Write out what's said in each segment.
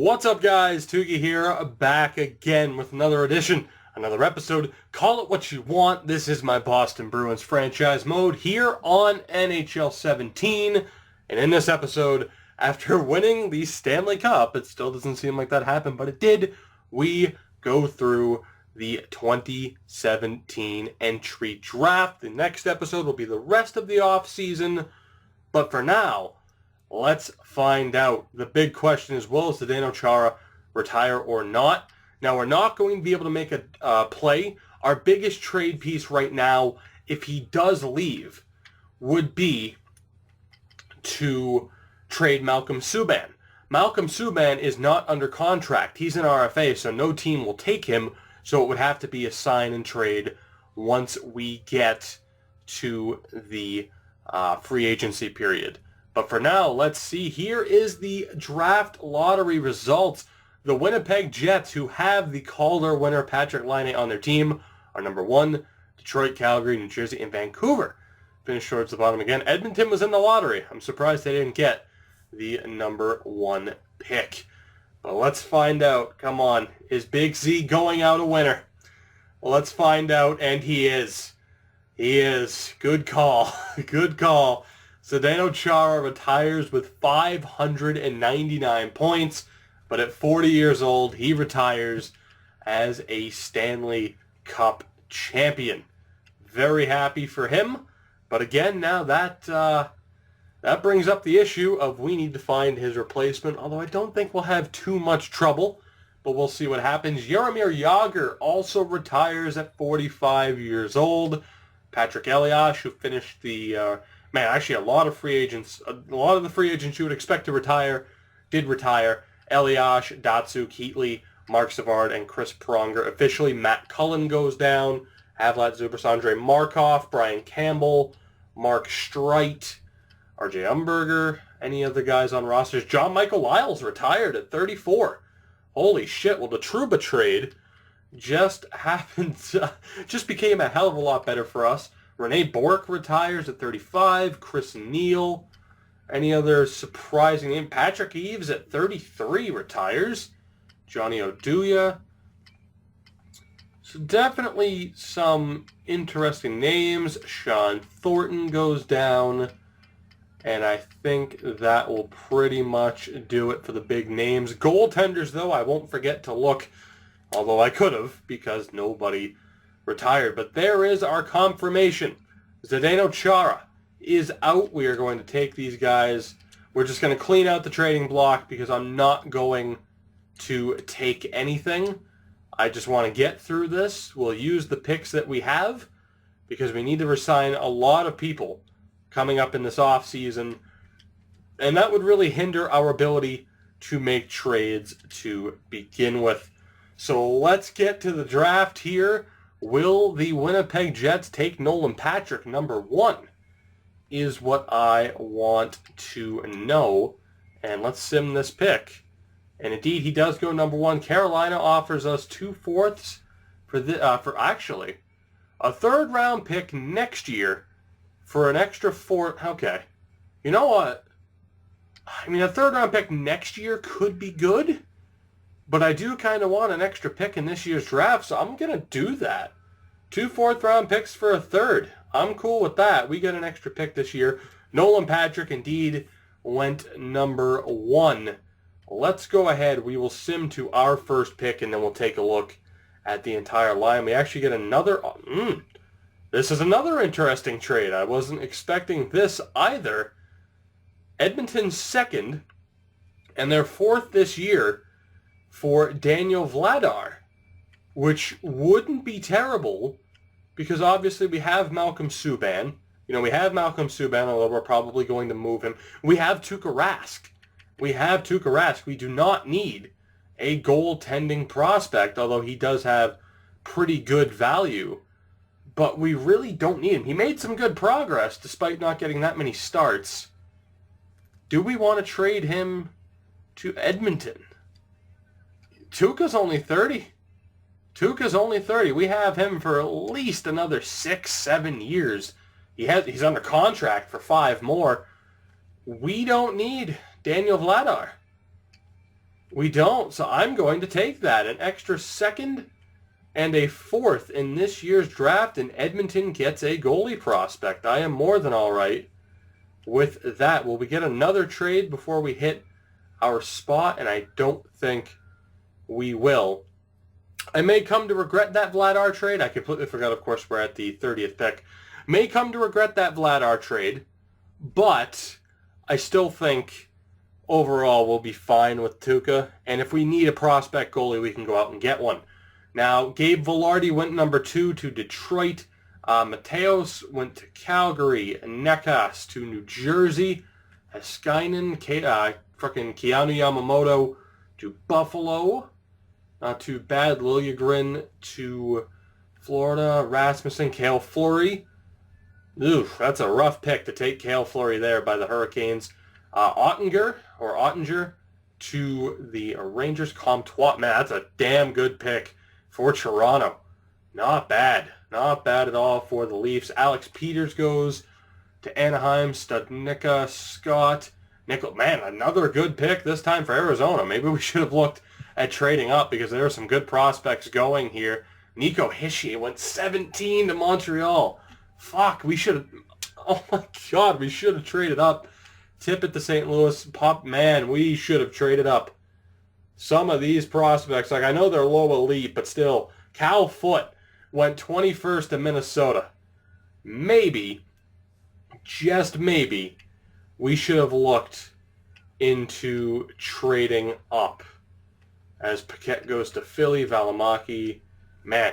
What's up, guys? Tugi here, back again with another edition, another episode. Call it what you want. This is my Boston Bruins franchise mode here on NHL 17. And in this episode, after winning the Stanley Cup, it still doesn't seem like that happened, but it did, we go through the 2017 entry draft. The next episode will be the rest of the offseason. But for now, let's find out. The big question is, will Zdeno Chara retire or not? Now, we're not going to be able to make a play. Our biggest trade piece right now, if he does leave, would be to trade Malcolm Subban. Malcolm Subban is not under contract. He's an RFA, so no team will take him. So it would have to be a sign and trade once we get to the free agency period. But for now, let's see. Here is the draft lottery results. The Winnipeg Jets, who have the Calder winner Patrik Laine on their team, are number 1. Detroit, Calgary, New Jersey, and Vancouver finished towards the bottom again. Edmonton was in the lottery. I'm surprised they didn't get the number 1 pick. But let's find out. Come on. Is Big Z going out a winner? Well, let's find out, and he is. He is. Good call. Good call. Zdeno Chara retires with 599 points, but at 40 years old, he retires as a Stanley Cup champion. Very happy for him, but again, now that brings up the issue of we need to find his replacement, although I don't think we'll have too much trouble, but we'll see what happens. Jaromir Jagr also retires at 45 years old. Patrick Elias, who finished the... actually a lot of free agents, a lot of the free agents you would expect to retire, did retire. Elias, Datsuk, Heatley, Mark Savard, and Chris Pronger. Officially, Matt Cullen goes down. Havlat Zubas, Andrei Markov, Brian Campbell, Mark Streit, RJ Umberger, any other guys on rosters. John Michael Lyles retired at 34. Holy shit, well, the Trouba trade just happened, just became a hell of a lot better for us. Rene Bourque retires at 35. Chris Neal. Any other surprising name? Patrick Eaves at 33 retires. Johnny Oduya. So definitely some interesting names. Sean Thornton goes down. And I think that will pretty much do it for the big names. Goaltenders, though, I won't forget to look. Although I could have, because nobody retired. But there is our confirmation. Zdeno Chara is out. We are going to take these guys. We're just going to clean out the trading block because I'm not going to take anything. I just want to get through this. We'll use the picks that we have because we need to resign a lot of people coming up in this offseason. And that would really hinder our ability to make trades to begin with. So let's get to the draft here. Will the Winnipeg Jets take Nolan Patrick, number 1, is what I want to know. And let's sim this pick. And indeed, he does go number 1. Carolina offers us 2/4 for actually a 3rd round pick next year for an extra 4. Okay. You know what? I mean, a 3rd round pick next year could be good. But I do kind of want an extra pick in this year's draft, so I'm going to do that. 2 4th-round picks for a 3rd. I'm cool with that. We get an extra pick this year. Nolan Patrick indeed went number 1. Let's go ahead. We will sim to our first pick, and then we'll take a look at the entire line. We actually get another... this is another interesting trade. I wasn't expecting this either. Edmonton's 2nd, and their 4th this year, for Daniel Vladar, which wouldn't be terrible because obviously we have Malcolm Subban. You know, we have Malcolm Subban, although we're probably going to move him. We have Tuukka Rask. We do not need a goaltending prospect, although he does have pretty good value. But we really don't need him. He made some good progress despite not getting that many starts. Do we want to trade him to Edmonton? Tuukka's only 30. We have him for at least another 6-7 years. He's under contract for 5 more. We don't need Daniel Vladar. We don't, so I'm going to take that. An extra second and a fourth in this year's draft, and Edmonton gets a goalie prospect. I am more than all right with that. Will we get another trade before we hit our spot? And I don't think we will. I may come to regret that Vladar trade. I completely forgot, of course, we're at the 30th pick. May come to regret that Vladar trade, but I still think overall we'll be fine with Tuukka. And if we need a prospect goalie, we can go out and get one. Now, Gabe Vilardi went number 2 to Detroit. Mateos went to Calgary. Nekas to New Jersey. Heiskanen, frickin' Keanu Yamamoto to Buffalo. Not too bad. Liljegren to Florida. Rasmussen, Cale Fleury. Oof, that's a rough pick to take Cale Fleury there by the Hurricanes. Ottinger to the Rangers. Comtois. Man, that's a damn good pick for Toronto. Not bad. Not bad at all for the Leafs. Alex Peters goes to Anaheim. Studnicka, Scott. Nickel. Man, another good pick this time for Arizona. Maybe we should have looked at trading up because there are some good prospects going here. Nico Hischier went 17 to Montreal. Fuck, we should have... Oh my God, we should have traded up. Tippett to St. Louis. Man, we should have traded up. Some of these prospects, like I know they're low elite, but still, Cal Foote went 21st to Minnesota. Maybe, just maybe, we should have looked into trading up. As Paquette goes to Philly, Valimaki, man,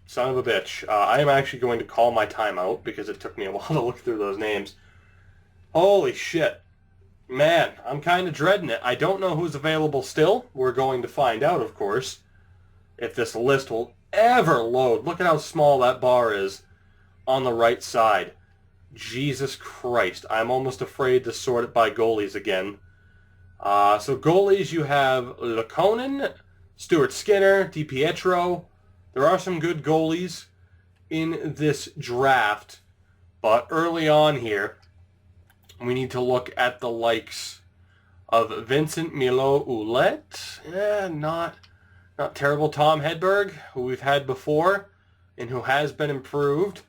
son of a bitch. I am actually going to call my timeout because it took me a while to look through those names. Holy shit. Man, I'm kind of dreading it. I don't know who's available still. We're going to find out, of course, if this list will ever load. Look at how small that bar is on the right side. Jesus Christ. I'm almost afraid to sort it by goalies again. So goalies, you have Lekonen, Stuart Skinner, DiPietro. There are some good goalies in this draft, but early on here, we need to look at the likes of Vincent Milo Ouellette. Not terrible. Tom Hedberg, who we've had before and who has been improved.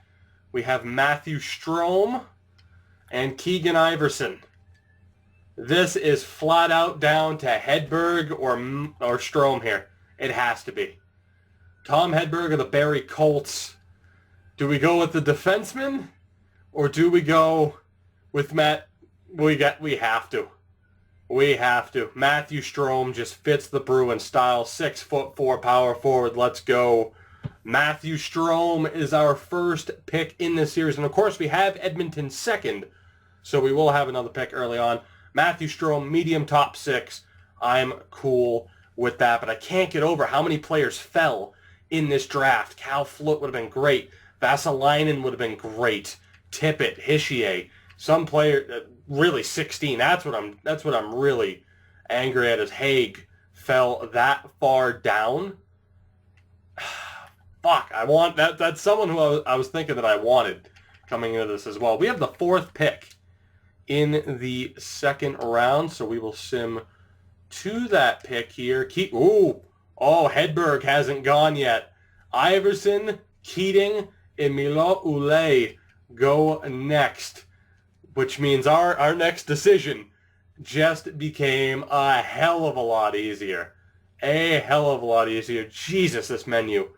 We have Matthew Strome and Keegan Iverson. This is flat out down to Hedberg or Strome here. It has to be. Tom Hedberg of the Barrie Colts. Do we go with the defenseman or do we go with Matt? We have to. We have to. Matthew Strome just fits the Bruins style. 6'4" power forward. Let's go. Matthew Strome is our first pick in this series. And of course we have Edmonton second. So we will have another pick early on. Matthew Strome, medium top 6. I'm cool with that. But I can't get over how many players fell in this draft. Cal Foote would have been great. Vasalainen would have been great. Tippett, Hischier. Some player, really 16. That's what I'm really angry at is Haig fell that far down. Fuck, I want that. That's someone who I was thinking that I wanted coming into this as well. We have the 4th pick in the second round, so we will sim to that pick here. Hedberg hasn't gone yet. Iverson, Keating, and Milo Ouellette go next, which means our next decision just became a hell of a lot easier. A hell of a lot easier. Jesus, this menu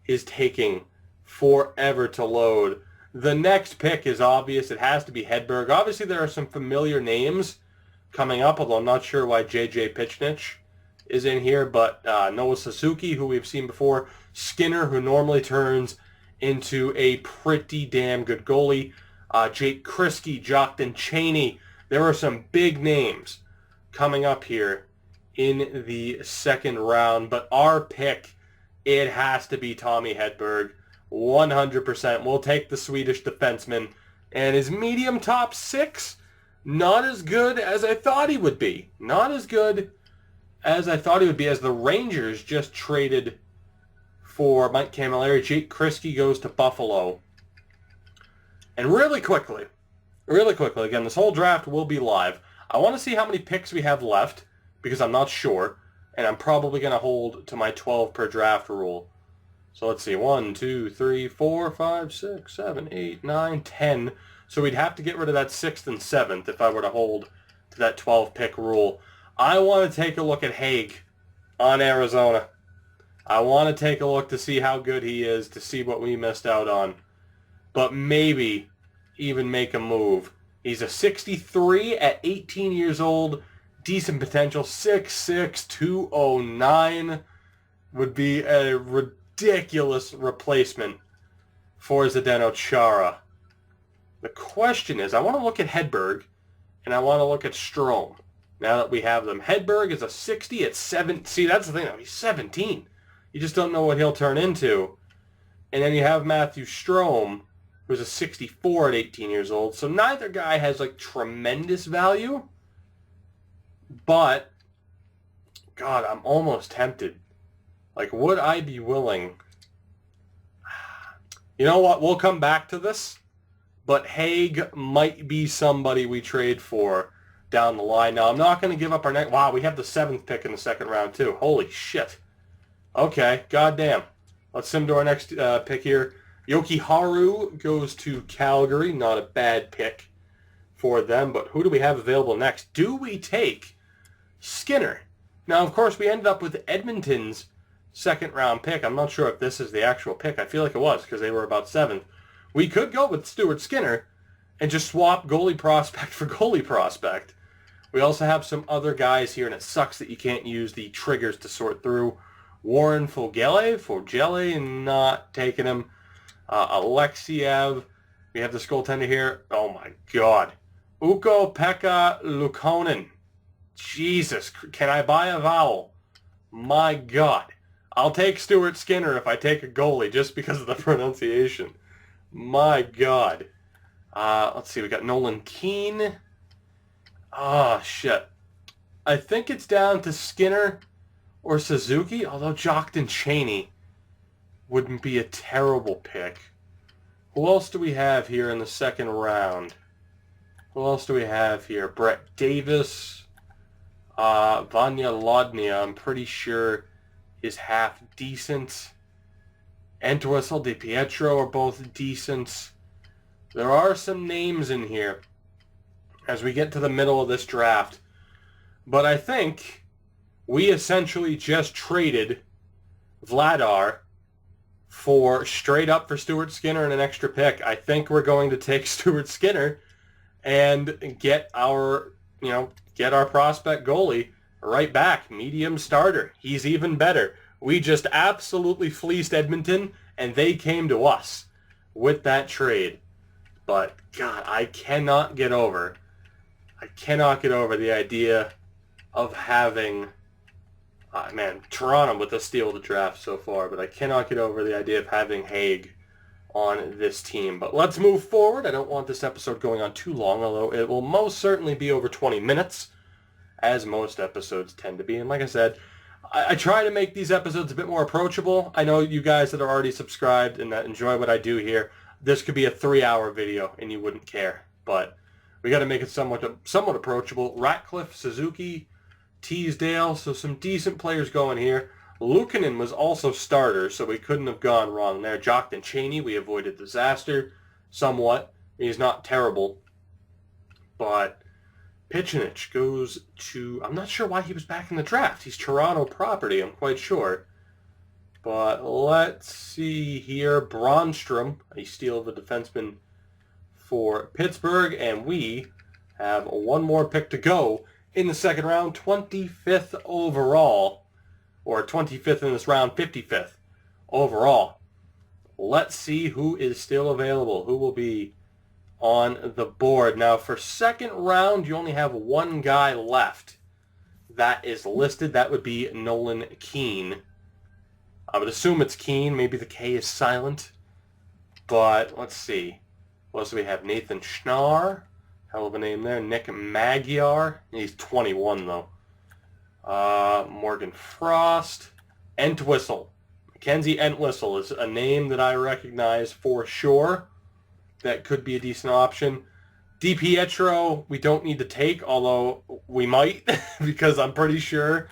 is taking forever to load. The next pick is obvious. It has to be Hedberg. Obviously, there are some familiar names coming up, although I'm not sure why J.J. Pitchnich is in here, but Noah Suzuki, who we've seen before, Skinner, who normally turns into a pretty damn good goalie, Jake Kriske, Jockton Cheney. There are some big names coming up here in the second round, but our pick, it has to be Tommy Hedberg. 100%. We'll take the Swedish defenseman. And his medium top 6, not as good as I thought he would be. Not as good as I thought he would be, as the Rangers just traded for Mike Camilleri. Jake Kriske goes to Buffalo. And really quickly, again, this whole draft will be live. I want to see how many picks we have left, because I'm not sure. and I'm probably going to hold to my 12 per draft rule. So let's see, 1, 2, 3, 4, 5, 6, 7, 8, 9, 10. So we'd have to get rid of that 6th and 7th if I were to hold to that 12 pick rule. I want to take a look at Hague on Arizona. I want to take a look to see how good he is, to see what we missed out on. But maybe even make a move. He's a 63 at 18 years old. Decent potential. 6'6", 209 would be a ridiculous replacement for Zdeno Chara. The question is, I want to look at Hedberg, and I want to look at Strome. Now that we have them. Hedberg is a 60 at 7. See, that's the thing, though. He's 17. You just don't know what he'll turn into. And then you have Matthew Strome, who's a 64 at 18 years old. So neither guy has, like, tremendous value. But, God, I'm almost tempted. Like, would I be willing? You know what? We'll come back to this. But Hague might be somebody we trade for down the line. Now, I'm not going to give up our next... Wow, we have the 7th pick in the second round, too. Holy shit. Okay, goddamn. Let's sim to our next pick here. Yoki Haru goes to Calgary. Not a bad pick for them. But who do we have available next? Do we take Skinner? Now, of course, we ended up with Edmonton's second round pick. I'm not sure if this is the actual pick. I feel like it was because they were about 7th. We could go with Stuart Skinner and just swap goalie prospect for goalie prospect. We also have some other guys here, and it sucks that you can't use the triggers to sort through. Warren Fogele, not taking him. Alexiev. We have this goaltender here. Oh, my God. Ukko-Pekka Luukkonen. Jesus, can I buy a vowel? My God. I'll take Stuart Skinner if I take a goalie just because of the pronunciation. My God. Let's see, we got Nolan Keane. Oh, shit. I think it's down to Skinner or Suzuki, although Jockton Cheney wouldn't be a terrible pick. Who else do we have here in the second round? Who else do we have here? Brett Davis. Vanya Lodnia, I'm pretty sure, is half decent. Entwistle, DiPietro are both decent. There are some names in here as we get to the middle of this draft. But I think we essentially just traded Vladar for straight up for Stuart Skinner and an extra pick. I think we're going to take Stuart Skinner and get our, get our prospect goalie right back. Medium starter. He's even better. We just absolutely fleeced Edmonton, and they came to us with that trade. But, God, I cannot get over the idea of having, Toronto with the steal of the draft so far, but I cannot get over the idea of having Hague on this team. But let's move forward. I don't want this episode going on too long, although it will most certainly be over 20 minutes, as most episodes tend to be. And like I said, I try to make these episodes a bit more approachable. I know you guys that are already subscribed and that enjoy what I do here, this could be a 3-hour video and you wouldn't care. But we got to make it somewhat approachable. Ratcliffe, Suzuki, Teasdale, so some decent players going here. Luukkonen was also starter, so we couldn't have gone wrong there. Jockton Cheney, we avoided disaster somewhat. He's not terrible, but Piccinich goes to... I'm not sure why he was back in the draft. He's Toronto property, I'm quite sure. But let's see here. Bronnstrom, a steal of a defenseman for Pittsburgh, and we have one more pick to go in the second round, 25th overall, or 25th in this round, 55th overall. Let's see who is still available, who will be on the board. Now, for second round, you only have one guy left that is listed. That would be Nolan Keane. I would assume it's Keane. Maybe the K is silent. But let's see. What else do we have? Nathan Schnarr. Hell of a name there. Nick Magyar. He's 21, though. Morgan Frost. Entwistle. Mackenzie Entwistle is a name that I recognize for sure. That could be a decent option. DiPietro, we don't need to take, although we might, because I'm pretty sure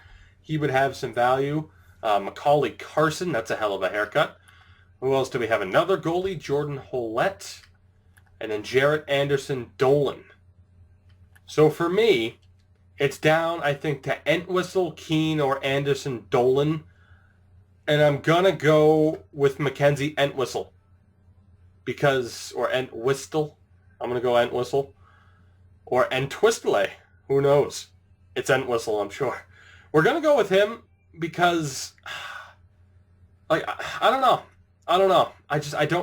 he would have some value. Macaulay Carson, that's a hell of a haircut. Who else do we have? Another goalie, Jordan Hollett. And then Jarrett Anderson Dolan. So for me, it's down, I think, to Entwistle, Keane, or Anderson Dolan. And I'm going to go with Mackenzie Entwistle. Or Entwistle. I'm going to go Entwistle. Or Entwistle. Who knows? It's Entwistle, I'm sure. We're going to go with him because, like, I don't know. I don't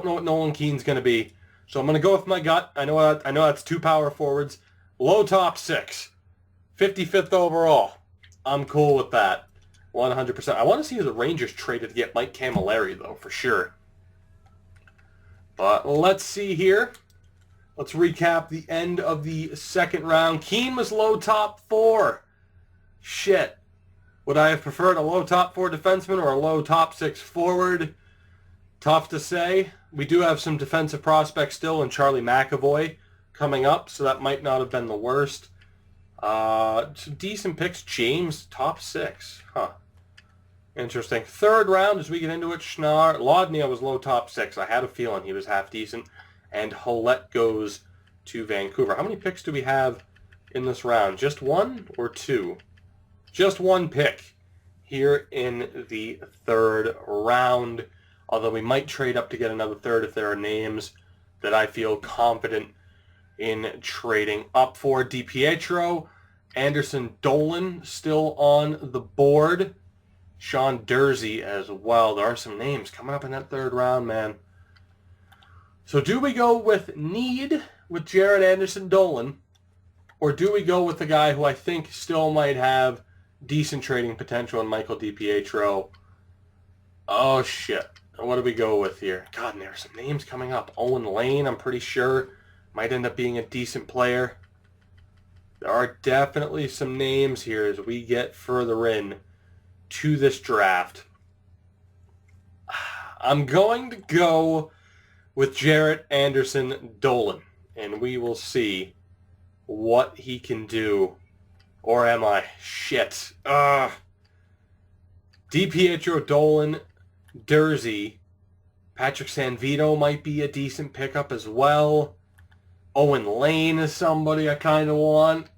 know what Nolan Keane's going to be. So I'm going to go with my gut. I know that's two power forwards. Low top 6. 55th overall. I'm cool with that. 100%. I want to see who the Rangers traded to get Mike Camilleri, though, for sure. But let's see here. Let's recap the end of the second round. Keane was low top 4. Shit. Would I have preferred a low top 4 defenseman or a low top 6 forward? Tough to say. We do have some defensive prospects still in Charlie McAvoy coming up, so that might not have been the worst. Some decent picks. James, top 6. Huh. Interesting. Third round, as we get into it, Schnarr. Laudnia was low top 6. I had a feeling he was half decent. And Hollett goes to Vancouver. How many picks do we have in this round? Just 1 or 2? Just 1 pick here in the third round. Although we might trade up to get another third if there are names that I feel confident in trading up for. DiPietro, Anderson Dolan still on the board. Sean Durzi as well. There are some names coming up in that third round, man. So do we go with need with Jarrett Anderson Dolan, or do we go with the guy who I think still might have decent trading potential in Michael DiPietro? Oh, shit. What do we go with here? God, and there are some names coming up. Owen Lane, I'm pretty sure, might end up being a decent player. There are definitely some names here as we get further in to this draft. I'm going to go with Jarrett Anderson Dolan, and we will see what he can do. Or am I? Shit. DiPietro, Dolan, Durzi, Patrick Sanvino might be a decent pickup as well. Owen Lane is somebody I kind of want.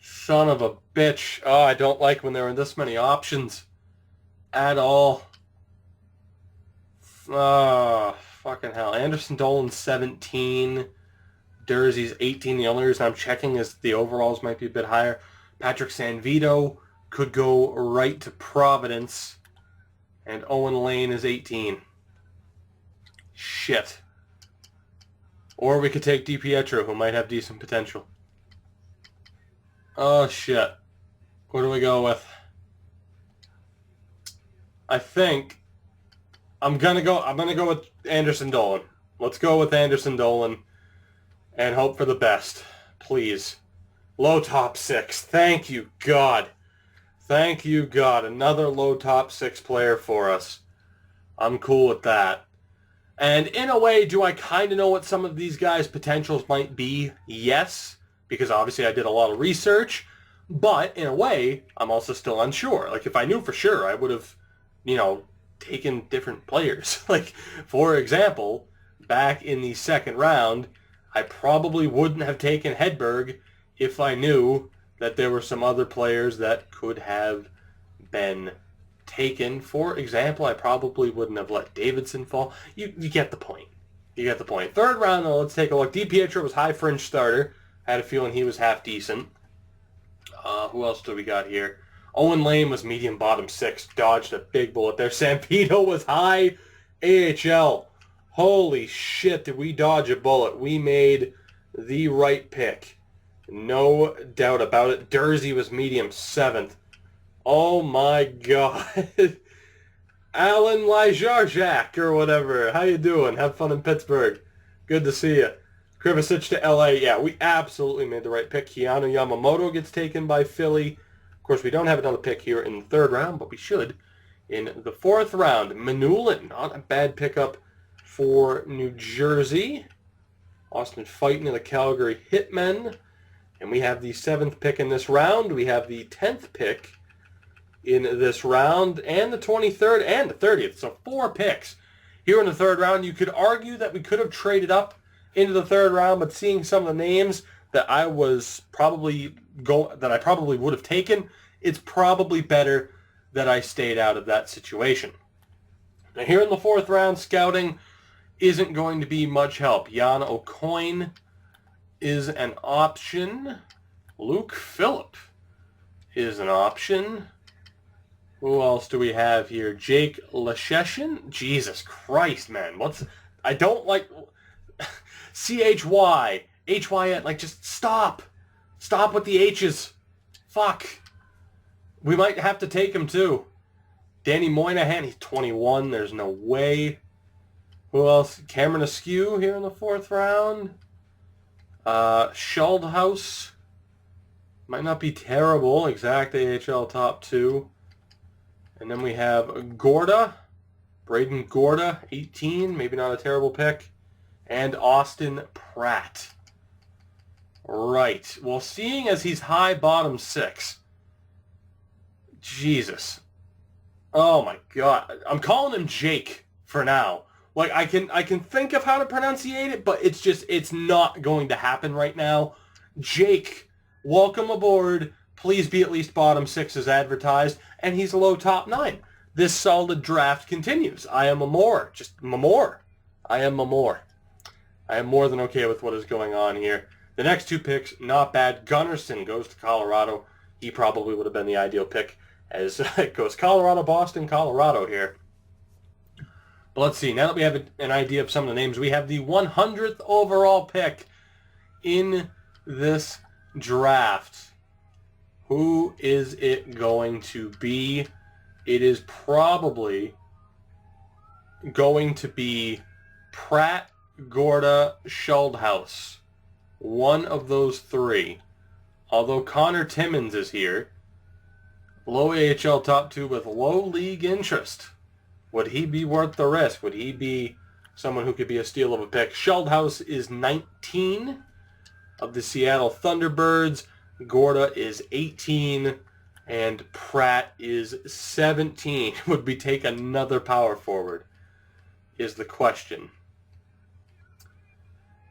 Son of a bitch. Oh, I don't like when there are this many options at all. Oh, fucking hell. Anderson Dolan's 17. Durzi's 18. The only reason I'm checking is the overalls might be a bit higher. Patrick Sanvino could go right to Providence. And Owen Lane is 18. Shit. Or we could take DiPietro, who might have decent potential. Oh, shit. What do we go with? I think I'm gonna go with Anderson Dolan. Let's go with Anderson Dolan and hope for the best. Please. Low top 6. Thank you, God. Thank you, God. Another low top 6 player for us. I'm cool with that. And in a way, do I kind of know what some of these guys' potentials might be? Yes, because obviously I did a lot of research. But in a way, I'm also still unsure. Like, if I knew for sure, I would have, taken different players. Like, for example, back in the second round, I probably wouldn't have taken Hedberg if I knew that there were some other players that could have been taken. For example, I probably wouldn't have let Davidson fall. You get the point. You get the point. Third round, though, let's take a look. DiPietro was high fringe starter. I had a feeling he was half decent. Who else do we got here? Owen Lane was medium bottom 6. Dodged a big bullet there. Sampino was high AHL. Holy shit, did we dodge a bullet. We made the right pick. No doubt about it. Durzi was medium 7th. Oh my God. Alan Lyjarjak or whatever. How you doing? Have fun in Pittsburgh. Good to see you. Krivicic to LA. Yeah, we absolutely made the right pick. Keanu Yamamoto gets taken by Philly. Of course, we don't have another pick here in the third round, but we should in the fourth round. Manulin, not a bad pickup for New Jersey. Austin Fighting to the Calgary Hitmen. And we have the 7th pick in this round. We have the 10th pick in this round, and the 23rd and the 30th. So 4 picks here in the third round. You could argue that we could have traded up into the third round, but seeing some of the names that I probably would have taken, it's probably better that I stayed out of that situation. Now here in the fourth round, scouting isn't going to be much help. Jan O'Coin is an option. Luke Phillip is an option. Who else do we have here? Jake Leschyshyn? Jesus Christ, man. I don't like... C-H-Y. H-Y-N. Like, just stop. Stop with the H's. Fuck. We might have to take him, too. Danny Moynihan. He's 21. There's no way. Who else? Cameron Askew here in the fourth round. Schuldhaus. Might not be terrible. Exact AHL top 2. And then we have Gorda. Braden Gorda, 18. Maybe not a terrible pick. And Austin Pratt. Right. Well, seeing as he's high bottom 6. Jesus. Oh my God. I'm calling him Jake for now. Like, I can think of how to pronunciate it, but it's not going to happen right now. Jake, welcome aboard. Please be at least bottom 6 as advertised, and he's low top 9. This solid draft continues. I am more. I am more than okay with what is going on here. The next 2 picks, not bad. Gunnarsson goes to Colorado. He probably would have been the ideal pick, as it goes Colorado, Boston, Colorado here. But let's see. Now that we have an idea of some of the names, we have the 100th overall pick in this draft. Who is it going to be? It is probably going to be Pratt, Gorda, Schuldhaus. One of those 3. Although Connor Timmins is here. Low AHL top 2 with low league interest. Would he be worth the risk? Would he be someone who could be a steal of a pick? Schuldhaus is 19 of the Seattle Thunderbirds. Gorda is 18. And Pratt is 17. Would we take another power forward? Is the question.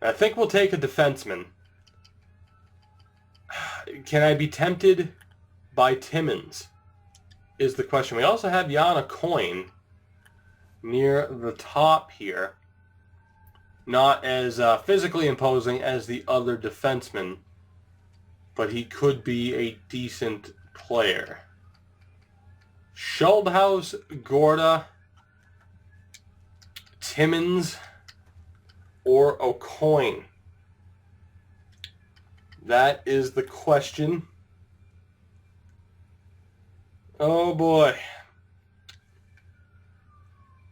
I think we'll take a defenseman. Can I be tempted by Timmins? Is the question. We also have Jan O'Coin near the top here. Not as physically imposing as the other defenseman, but he could be a decent player. Schuldhaus, Gorda, Timmins, or O'Coin? That is the question. Oh boy.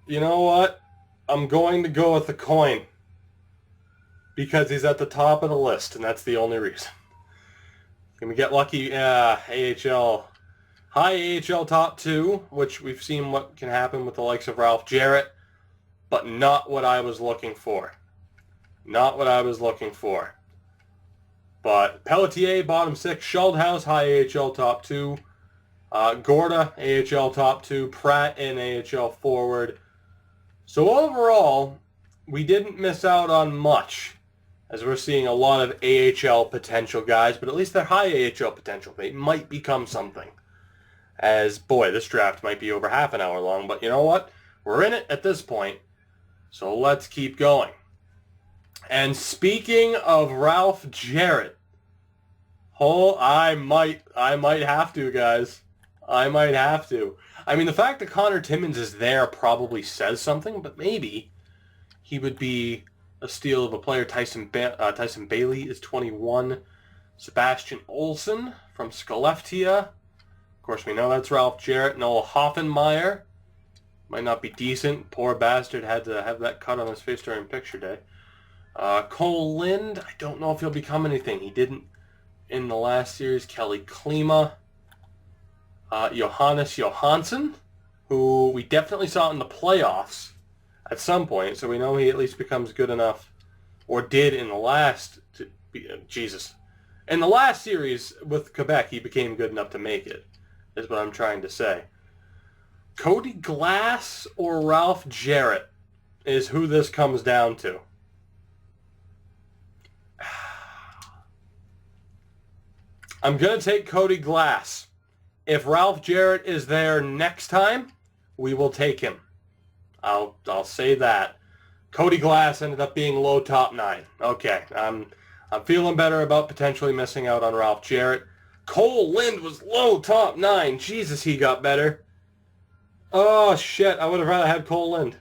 You know what? I'm going to go with the coin. Because he's at the top of the list, and that's the only reason. Can we get lucky? AHL. High AHL top 2, which we've seen what can happen with the likes of Ralph Jarrett, but not what I was looking for. Not what I was looking for. But Pelletier, bottom 6. Schuldhaus, high AHL top 2. Gorda, AHL top 2. Pratt in AHL forward. So overall, we didn't miss out on much, as we're seeing a lot of AHL potential guys, but at least they're high AHL potential. They might become something. As, boy, this draft might be over half an hour long, but you know what? We're in it at this point, so let's keep going. And speaking of Ralph Jarrett, I might have to, guys. I might have to. I mean, the fact that Connor Timmins is there probably says something, but maybe he would be a steal of a player. Tyson Bailey is 21. Sebastian Olsen from Skellefteå. Of course, we know that's Ralph Jarrett. Noah Hoffenmeyer might not be decent. Poor bastard had to have that cut on his face during picture day. Cole Lind, I don't know if he'll become anything. He didn't in the last series. Kelly Klima. Johannes Johansson, who we definitely saw in the playoffs at some point, so we know he at least becomes good enough, or did in the last, in the last series with Quebec, he became good enough to make it. is what I'm trying to say. Cody Glass or Ralph Jarrett is who this comes down to. I'm going to take Cody Glass. If Ralph Jarrett is there next time, we will take him. I'll say that. Cody Glass ended up being low top 9. Okay, I'm feeling better about potentially missing out on Ralph Jarrett. Cole Lind was low top 9. Jesus, he got better. Oh, shit. I would have rather had Cole Lind.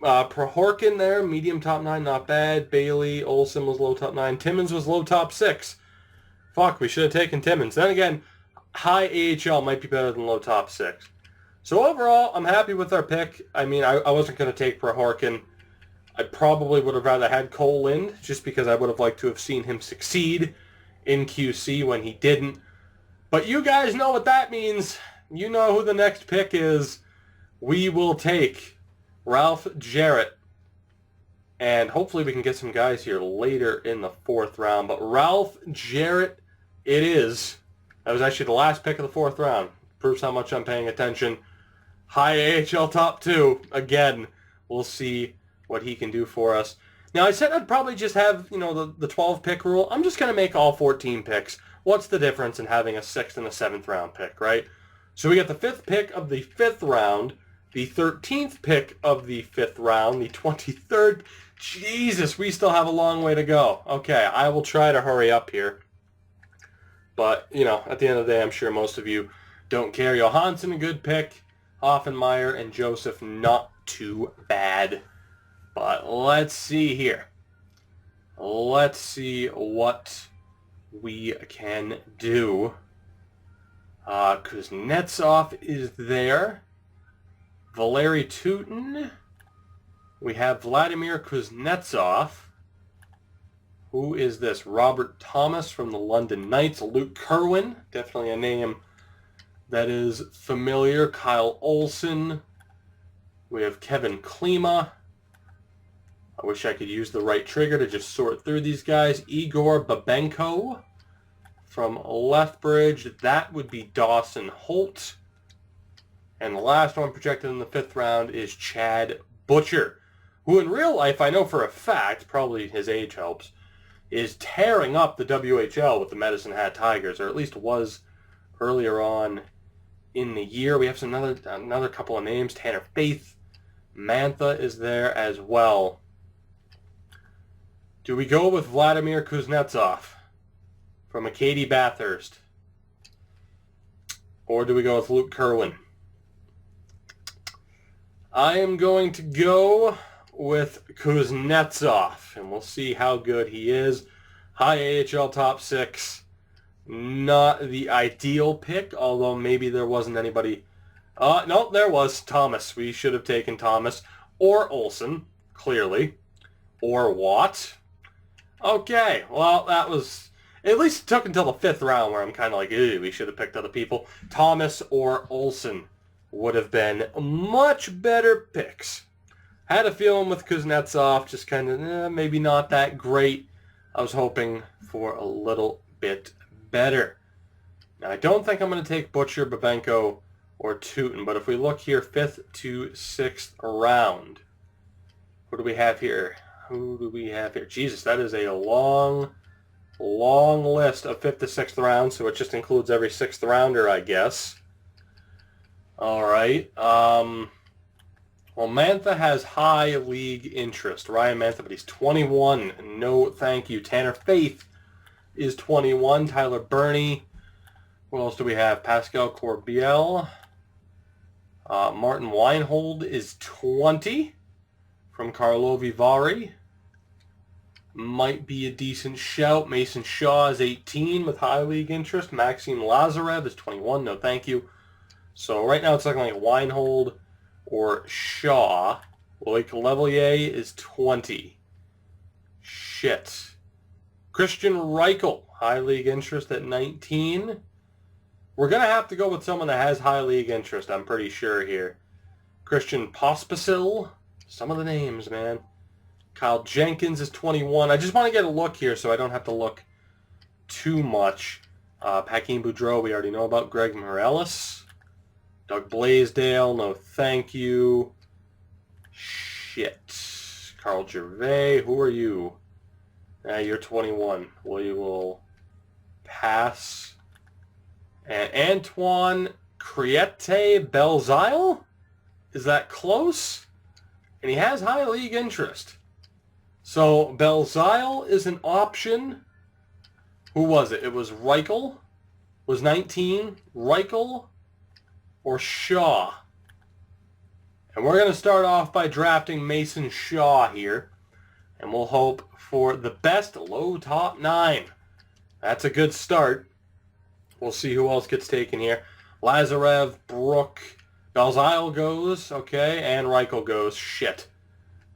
Prohorkin there, medium top 9, not bad. Bailey, Olsen was low top 9. Timmins was low top 6. Fuck, we should have taken Timmins. Then again, high AHL might be better than low top 6. So overall, I'm happy with our pick. I mean, I wasn't going to take Prohorkin. I probably would have rather had Cole Lind, just because I would have liked to have seen him succeed in QC when he didn't. But you guys know what that means. You know who the next pick is. We will take Ralph Jarrett. And hopefully we can get some guys here later in the 4th round. But Ralph Jarrett it is. That was actually the last pick of the 4th round. Proves how much I'm paying attention. High AHL top 2. Again, we'll see what he can do for us. Now, I said I'd probably just have, the 12 pick rule. I'm just going to make all 14 picks. What's the difference in having a 6th and a 7th round pick, right? So we got the 5th pick of the 5th round, the 13th pick of the 5th round, the 23rd. Jesus, we still have a long way to go. Okay, I will try to hurry up here. But, at the end of the day, I'm sure most of you don't care. Johansson, a good pick. Hoffenmeyer and Joseph, not too bad. But let's see here. Let's see what we can do. Kuznetsov is there. Valeri Tutin. We have Vladimir Kuznetsov. Who is this? Robert Thomas from the London Knights. Luke Kerwin. Definitely a name that is familiar. Kyle Olsen. We have Kevin Klima. I wish I could use the right trigger to just sort through these guys. Igor Babenko from Lethbridge. That would be Dawson Holt. And the last one projected in the 5th round is Chad Butcher, who in real life, I know for a fact, probably his age helps, is tearing up the WHL with the Medicine Hat Tigers, or at least was earlier on in the year. We have another couple of names. Tanner Faith. Mantha is there as well. Do we go with Vladimir Kuznetsov from Acadie Bathurst? Or do we go with Luke Kerwin? I am going to go with Kuznetsov, and we'll see how good he is. High AHL top 6. Not the ideal pick, although maybe there wasn't anybody. No, there was Thomas. We should have taken Thomas. Or Olsen, clearly. Or Watt. Okay, well, that was... At least it took until the 5th round where I'm kind of like, ew, we should have picked other people. Thomas or Olsen would have been much better picks. Had a feeling with Kuznetsov, just kind of maybe not that great. I was hoping for a little bit better. Now, I don't think I'm going to take Butcher, Babenko, or Tutin, but if we look here, 5th to 6th round, what do we have here? Who do we have here? Jesus, that is a long list of 5th to 6th rounds, so it just includes every 6th rounder, I guess. All right. Well, Mantha has high league interest. Ryan Mantha, but he's 21. No, thank you. Tanner Faith is 21. Tyler Burney. What else do we have? Pascal Corbiel. Martin Weinhold is 20 from Karlovy Vary. Might be a decent shout. Mason Shaw is 18 with high league interest. Maxime Lazarev is 21. No, thank you. So right now it's looking like Weinhold or Shaw. Loic Levelier is 20. Shit. Christian Reichel, high league interest at 19. We're going to have to go with someone that has high league interest, I'm pretty sure here. Christian Pospisil. Some of the names, man. Kyle Jenkins is 21. I just want to get a look here so I don't have to look too much. Hakeem Boudreau, we already know about. Greg Morales. Doug Blaisdell, no thank you. Shit. Carl Gervais, who are you? You're 21. We will pass. And Antoine Criete Belzile? Is that close? And he has high league interest. So Belzile is an option. Who was it? It was Reichel. Was 19. Reichel or Shaw. And we're going to start off by drafting Mason Shaw here. And we'll hope for the best low top 9. That's a good start. We'll see who else gets taken here. Lazarev, Brook, Belzile goes, okay, and Reichel goes. Shit.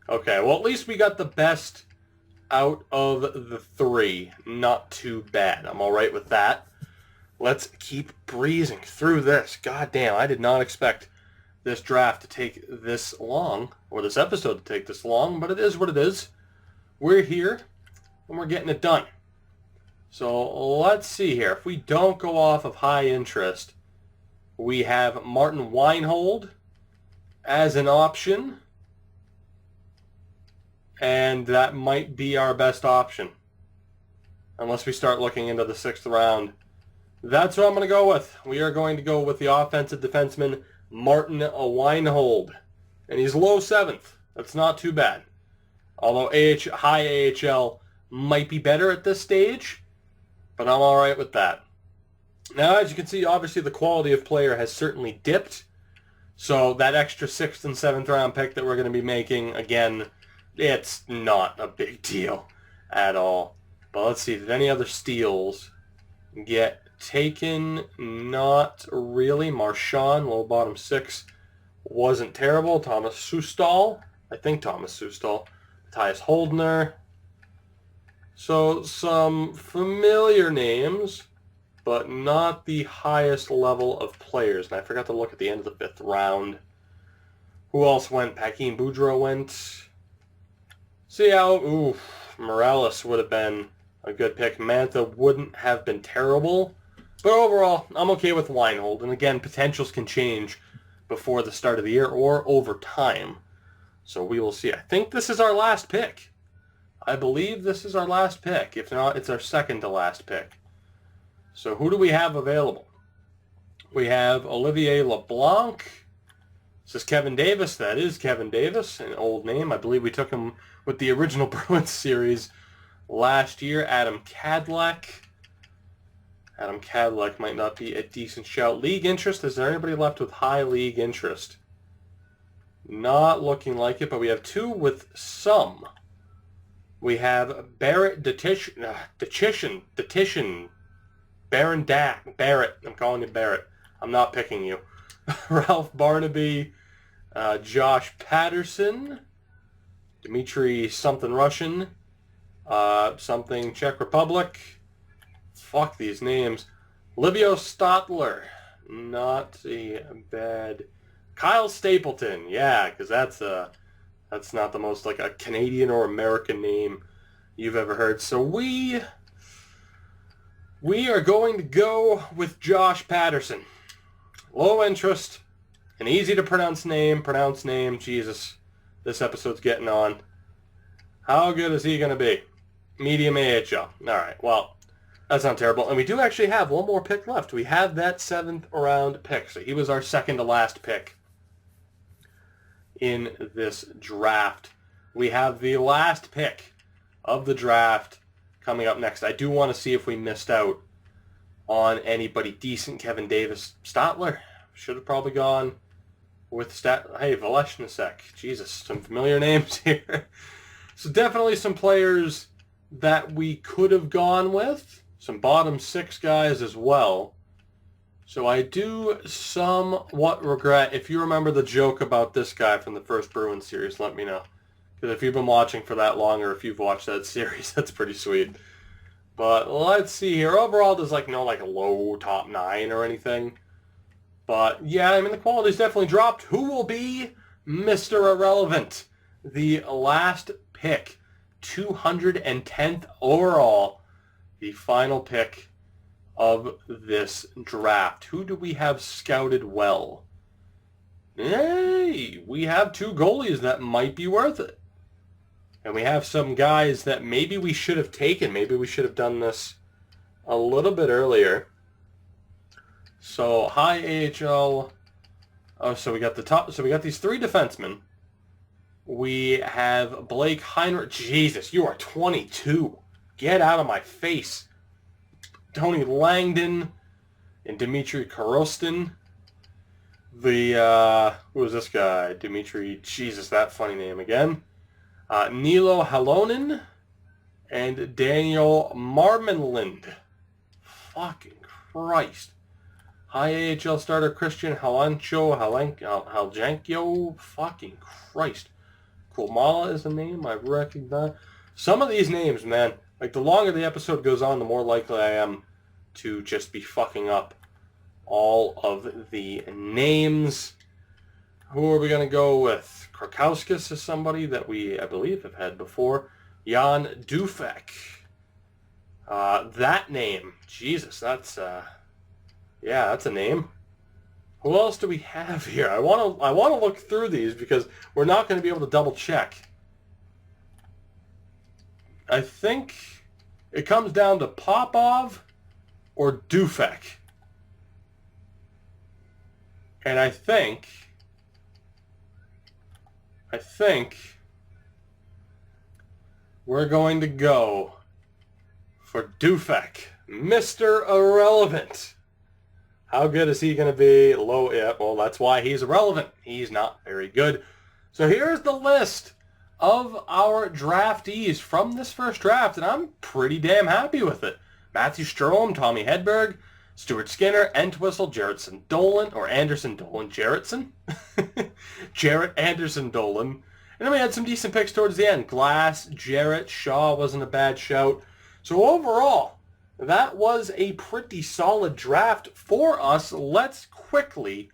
Okay, well, at least we got the best out of the 3. Not too bad. I'm all right with that. Let's keep breezing through this. God damn, I did not expect this draft to take this long, or this episode to take this long, but it is what it is. We're here, and we're getting it done. So let's see here. If we don't go off of high interest, we have Martin Weinhold as an option. And that might be our best option. Unless we start looking into the 6th round. That's what I'm going to go with. We are going to go with the offensive defenseman, Martin Weinhold. And he's low 7th. That's not too bad. Although high AHL might be better at this stage. But I'm all right with that. Now, as you can see, obviously the quality of player has certainly dipped. So that extra 6th and 7th round pick that we're going to be making, again, it's not a big deal at all. But let's see, did any other steals get taken? Not really. Marchand, low bottom 6, wasn't terrible. Thomas Sustal, I think Thomas Sustal. Matthias Holdner. So some familiar names, but not the highest level of players. And I forgot to look at the end of the 5th round. Who else went? Hakeem Boudreau went. See how, Morales would have been a good pick. Mantha wouldn't have been terrible. But overall, I'm okay with Weinhold. And again, potentials can change before the start of the year or over time. So we will see. I think this is our last pick. I believe this is our last pick. If not, it's our second to last pick. So who do we have available? We have Olivier LeBlanc. This is Kevin Davis. That is Kevin Davis, an old name. I believe we took him with the original Bruins series last year. Adam Kadlec. Adam Kadlec might not be a decent shout. League interest. Is there anybody left with high league interest? Not looking like it, but we have 2 with some. We have Barrett Detition. Baron Dak. Barrett. I'm calling you Barrett. I'm not picking you. Ralph Barnaby. Josh Patterson. Dmitry something Russian. Something Czech Republic. Fuck these names. Livio Stotler. Not a bad... Kyle Stapleton. Yeah, because that's not the most like a Canadian or American name you've ever heard. So we are going to go with Josh Patterson. Low interest, an easy to pronounce name. Jesus, this episode's getting on. How good is he going to be? Medium AHL. All right, well, that's not terrible. And we do actually have one more pick left. We have that 7th round pick. So he was our second to last pick in this draft. We have the last pick of the draft coming up next. I do want to see if we missed out on anybody decent. Kevin Davis. Stotler. Should have probably gone with Hey, Voleshnisek. Jesus, some familiar names here. So definitely some players that we could have gone with. Some bottom 6 guys as well. So I do somewhat regret. If you remember the joke about this guy from the first Bruins series, let me know. Because if you've been watching for that long or if you've watched that series, that's pretty sweet. But let's see here. Overall, there's no low top 9 or anything. But yeah, I mean, the quality's definitely dropped. Who will be Mr. Irrelevant? The last pick, 210th overall. The final pick of this draft. Who do we have scouted well? Hey, we have 2 goalies that might be worth it. And we have some guys that maybe we should have taken. Maybe we should have done this a little bit earlier. So, high AHL. Oh, so we got the top. So we got these 3 defensemen. We have Blake Heinrich. Jesus, you are 22. Get out of my face. Tony Langdon and Dmitry Korostin. Who is this guy? Dmitry, Jesus, that funny name again. Nilo Halonen and Daniel Marmanlind. Fucking Christ. High AHL starter Christian Haljankyo. Fucking Christ. Kulmala is a name I recognize. Some of these names, man, like the longer the episode goes on, the more likely I am to just be fucking up all of the names. Who are we going to go with? Krakowskis is somebody that we, I believe, have had before. Jan Dufek. That name. Jesus, that's that's a name. Who else do we have here? I want to look through these because we're not going to be able to double check. I think it comes down to Popov or Dufek. And I think we're going to go for Dufek, Mr. Irrelevant. How good is he going to be? Low, yeah, well, that's why he's irrelevant. He's not very good. So here's the list of our draftees from this first draft, and I'm pretty damn happy with it. Matthew Strome, Tommy Hedberg, Stuart Skinner, Entwistle, Jarrettson Dolan, or Anderson Dolan, Jarrettson? Jarrett Anderson Dolan. And then we had some decent picks towards the end. Glass, Jarrett, Shaw wasn't a bad shout. So overall, that was a pretty solid draft for us. Let's quickly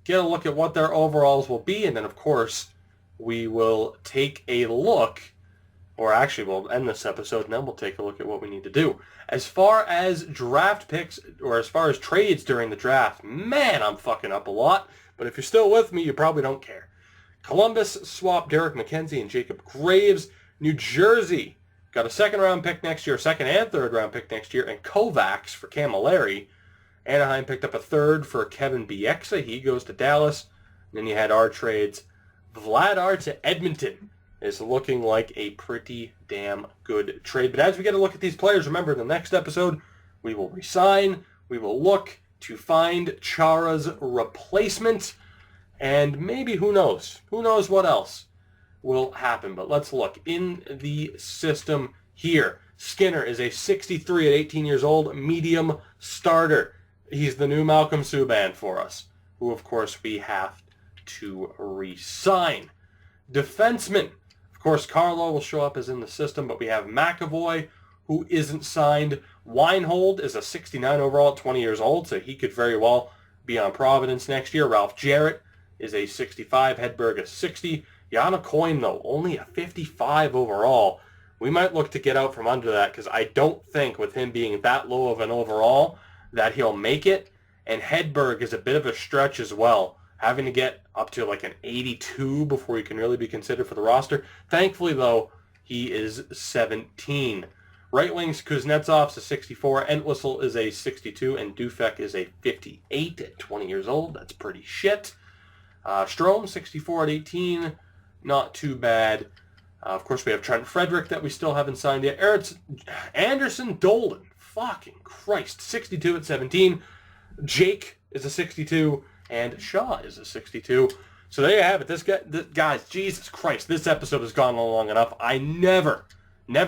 get a look at what their overalls will be, and then of course we will take a look, or actually we'll end this episode and then we'll take a look at what we need to do. As far as draft picks, or as far as trades during the draft, man, I'm fucking up a lot, but if you're still with me, you probably don't care. Columbus swapped Derek McKenzie and Jacob Graves. New Jersey got a second-round pick next year, second and third-round pick next year, and Kovacs for Camilleri. Anaheim picked up a third for Kevin Bieksa. He goes to Dallas. And then you had our trades. Vladar to Edmonton is looking like a pretty damn good trade. But as we get a look at these players, remember in the next episode, we will resign. We will look to find Chara's replacement. And maybe, who knows? Who knows what else will happen? But let's look in the system here. Skinner is a 63 at 18 years old, medium starter. He's the new Malcolm Subban for us, who of course we have to re-sign. Defenseman, of course Carlo will show up as in the system, but we have McAvoy, who isn't signed. Weinhold is a 69 overall at 20 years old, so he could very well be on Providence next year. Ralph Jarrett is a 65, Hedberg a 60. Yana Coyne, though, only a 55 overall. We might look to get out from under that because I don't think with him being that low of an overall that he'll make it. And Hedberg is a bit of a stretch as well, having to get up to like an 82 before he can really be considered for the roster. Thankfully, though, he is 17. Right wings, Kuznetsov's a 64, Entwistle is a 62, and Dufek is a 58 at 20 years old. That's pretty shit. Strome, 64 at 18. Not too bad. Of course, we have Trent Frederick that we still haven't signed yet. Anderson Dolan. Fucking Christ. 62 at 17. Jake is a 62. And Shaw is a 62. So there you have it. This guys, Jesus Christ, this episode has gone on long enough. I never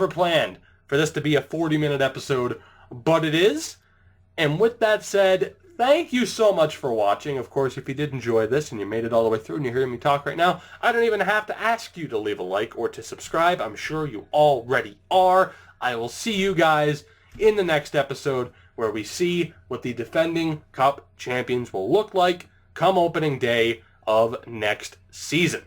planned for this to be a 40-minute episode, but it is. And with that said, thank you so much for watching. Of course, if you did enjoy this and you made it all the way through and you're hearing me talk right now, I don't even have to ask you to leave a like or to subscribe. I'm sure you already are. I will see you guys in the next episode where we see what the defending Cup champions will look like come opening day of next season.